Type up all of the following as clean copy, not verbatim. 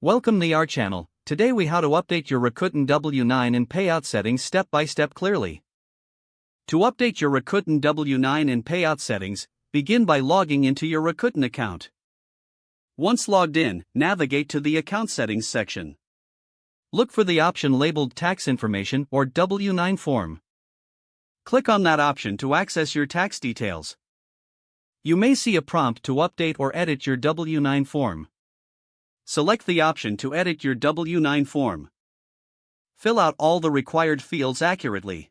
Welcome to our channel. Today we how to update your Rakuten W-9 in Payout settings step by step clearly. To update your Rakuten W-9 in Payout settings, begin by logging into your Rakuten account. Once logged in, navigate to the Account Settings section. Look for the option labeled Tax Information or W-9 Form. Click on that option to access your tax details. You may see a prompt to update or edit your W-9 form. Select the option to edit your W-9 form. Fill out all the required fields accurately.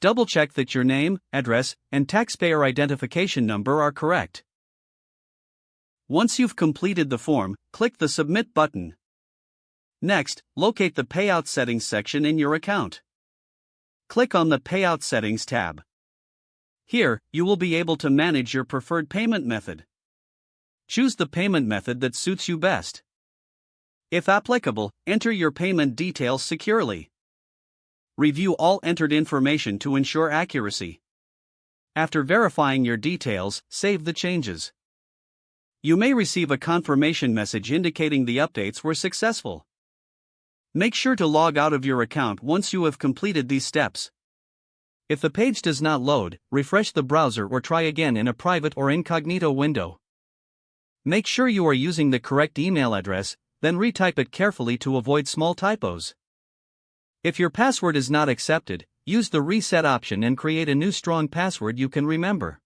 Double-check that your name, address, and taxpayer identification number are correct. Once you've completed the form, click the Submit button. Next, locate the Payout Settings section in your account. Click on the Payout Settings tab. Here, you will be able to manage your preferred payment method. Choose the payment method that suits you best. If applicable, enter your payment details securely. Review all entered information to ensure accuracy. After verifying your details, save the changes. You may receive a confirmation message indicating the updates were successful. Make sure to log out of your account once you have completed these steps. If the page does not load, refresh the browser or try again in a private or incognito window. Make sure you are using the correct email address, then retype it carefully to avoid small typos. If your password is not accepted, use the reset option and create a new strong password you can remember.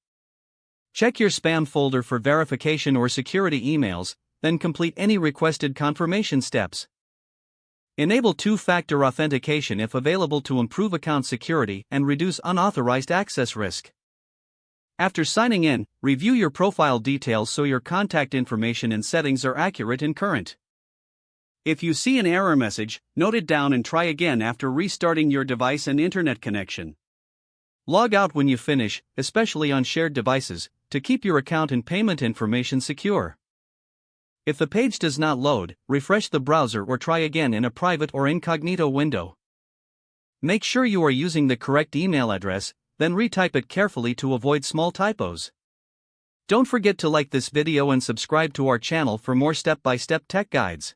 Check your spam folder for verification or security emails, then complete any requested confirmation steps. Enable two-factor authentication if available to improve account security and reduce unauthorized access risk. After signing in, review your profile details so your contact information and settings are accurate and current. If you see an error message, note it down and try again after restarting your device and internet connection. Log out when you finish, especially on shared devices, to keep your account and payment information secure. If the page does not load, refresh the browser or try again in a private or incognito window. Make sure you are using the correct email address, then retype it carefully to avoid small typos. Don't forget to like this video and subscribe to our channel for more step-by-step tech guides.